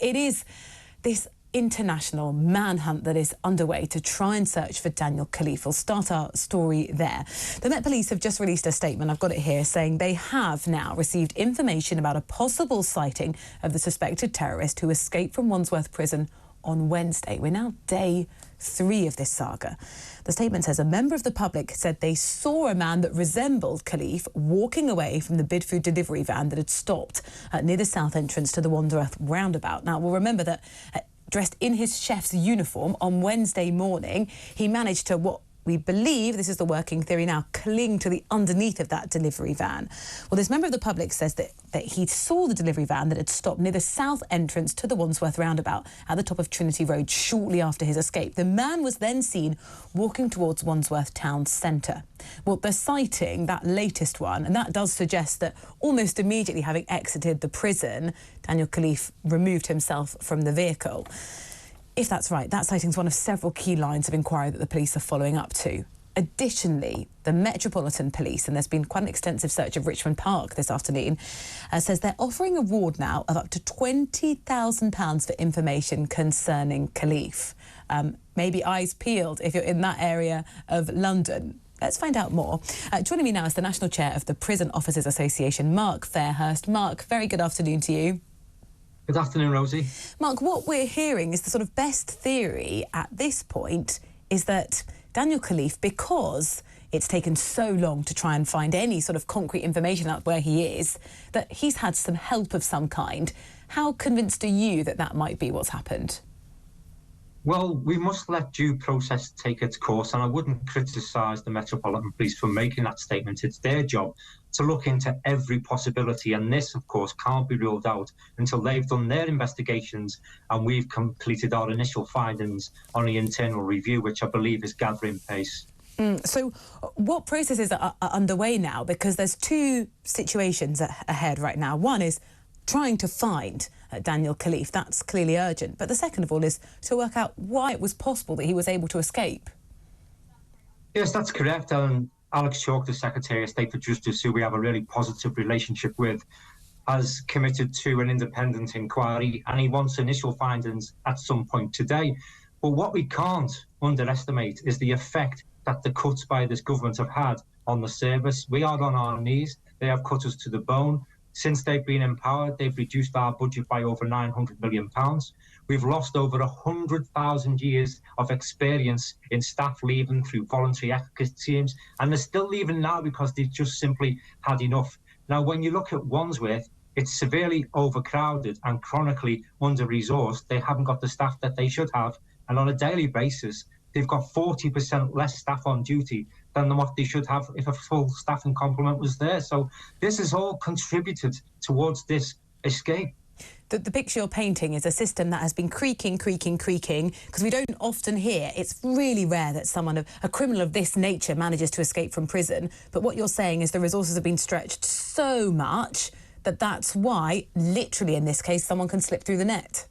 it is this international manhunt that is underway to try and search for Daniel Khalife. We'll start our story there. The Met Police have just released a statement, I've got it here, saying they have now received information about a possible sighting of the suspected terrorist who escaped from Wandsworth Prison on Wednesday. We're now day 3 of this saga. The statement says a member of the public said they saw a man that resembled Khalife walking away from the Bidfood delivery van that had stopped near the south entrance to the Wandsworth roundabout. Now, we'll remember that dressed in his chef's uniform on Wednesday morning, he managed to, what we believe, this is the working theory now, cling to the underneath of that delivery van. Well, this member of the public says that he saw the delivery van that had stopped near the south entrance to the Wandsworth roundabout at the top of Trinity Road shortly after his escape. The man was then seen walking towards Wandsworth town centre. Well, the sighting, that latest one, and that does suggest that almost immediately having exited the prison, Daniel Khalife removed himself from the vehicle. If that's right, that sighting is one of several key lines of inquiry that the police are following up to. Additionally, the Metropolitan Police, and there's been quite an extensive search of Richmond Park this afternoon, says they're offering a reward now of up to £20,000 for information concerning Khalife. Maybe eyes peeled if you're in that area of London. Let's find out more. Joining me now is the National Chair of the Prison Officers Association, Mark Fairhurst. Mark, very good afternoon to you. Good afternoon, Rosie. Mark, what we're hearing is the sort of best theory at this point is that Daniel Khalife, because it's taken so long to try and find any sort of concrete information out where he is, that he's had some help of some kind. How convinced are you that that might be what's happened? Well, we must let due process take its course, and I wouldn't criticise the Metropolitan Police for making that statement. It's their job to look into every possibility, and this, of course, can't be ruled out until they've done their investigations and we've completed our initial findings on the internal review, which I believe is gathering pace. So what processes are underway now? Because there's two situations ahead right now. One is trying to find Daniel Khalife. That's clearly urgent. But the second of all is to work out why it was possible that he was able to escape. Yes, that's correct. Alex Chalk, the Secretary of State for Justice, who we have a really positive relationship with, has committed to an independent inquiry, and he wants initial findings at some point today. But what we can't underestimate is the effect that the cuts by this government have had on the service. We are on our knees. They have cut us to the bone. Since they've been empowered, they've reduced our budget by over £900 million. We've lost over 100,000 years of experience in staff leaving through voluntary exit teams, and they're still leaving now because they've just simply had enough. Now, when you look at Wandsworth, it's severely overcrowded and chronically under-resourced. They haven't got the staff that they should have, and on a daily basis, they've got 40% less staff on duty than what they should have if a full staffing complement was there. So this has all contributed towards this escape. The picture you're painting is a system that has been creaking, because we don't often hear, it's really rare that a criminal of this nature manages to escape from prison. But what you're saying is the resources have been stretched so much that that's why, literally in this case, someone can slip through the net.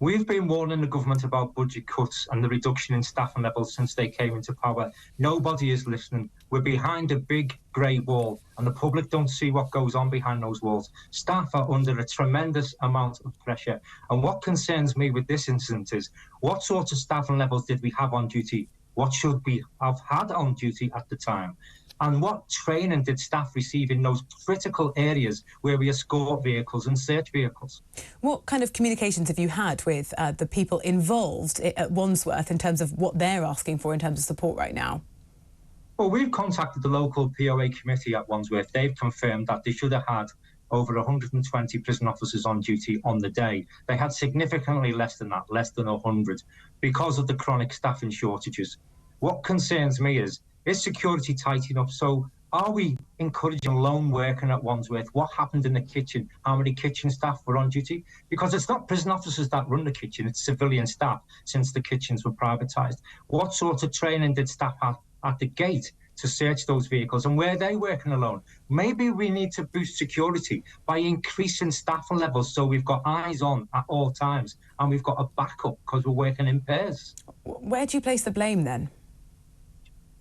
We've been warning the government about budget cuts and the reduction in staffing levels since they came into power. Nobody is listening. We're behind a big grey wall, and the public don't see what goes on behind those walls. Staff are under a tremendous amount of pressure. And what concerns me with this incident is, what sort of staffing levels did we have on duty? What should we have had on duty at the time? And what training did staff receive in those critical areas where we escort vehicles and search vehicles? What kind of communications have you had with the people involved at Wandsworth in terms of what they're asking for in terms of support right now? Well, we've contacted the local POA committee at Wandsworth. They've confirmed that they should have had over 120 prison officers on duty on the day. They had significantly less than that, less than 100, because of the chronic staffing shortages. What concerns me is security tight enough? So are we encouraging lone working at Wandsworth? What happened in the kitchen? How many kitchen staff were on duty? Because it's not prison officers that run the kitchen, it's civilian staff since the kitchens were privatised. What sort of training did staff have at the gate to search those vehicles, and were they working alone? Maybe we need to boost security by increasing staffing levels so we've got eyes on at all times and we've got a backup because we're working in pairs. Where do you place the blame then?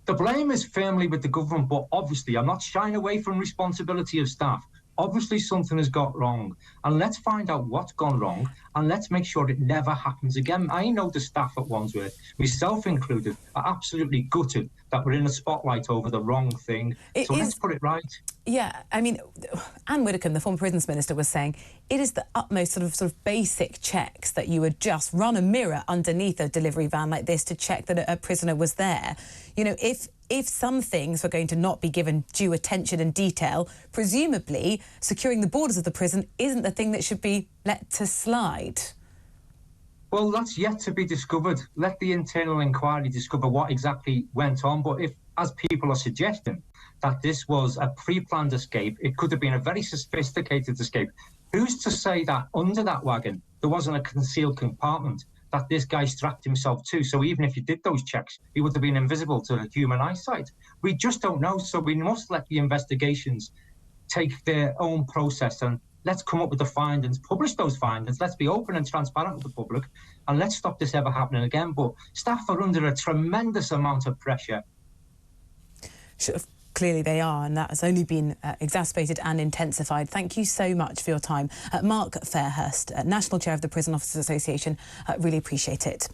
The blame is firmly with the government, but obviously I'm not shying away from responsibility of staff. Obviously, something has got wrong, and let's find out what's gone wrong, and let's make sure it never happens again. I know the staff at Wandsworth, myself included, are absolutely gutted that we're in the spotlight over the wrong thing. Let's put it right. Yeah, I mean, Anne Widdecombe, the former prisons minister, was saying it is the utmost sort of basic checks that you would just run a mirror underneath a delivery van like this to check that a prisoner was there. You know, if some things were going to not be given due attention and detail, presumably securing the borders of the prison isn't the thing that should be let to slide. Well, that's yet to be discovered. Let the internal inquiry discover what exactly went on. But if, as people are suggesting, that this was a pre-planned escape, it could have been a very sophisticated escape. Who's to say that under that wagon there wasn't a concealed compartment that this guy strapped himself to? So even if he did those checks, he would have been invisible to human eyesight. We just don't know. So we must let the investigations take their own process, and let's come up with the findings, publish those findings. Let's be open and transparent with the public, and let's stop this ever happening again. But staff are under a tremendous amount of pressure. Clearly they are, and that has only been exacerbated and intensified. Thank you so much for your time. Mark Fairhurst, National Chair of the Prison Officers Association, really appreciate it.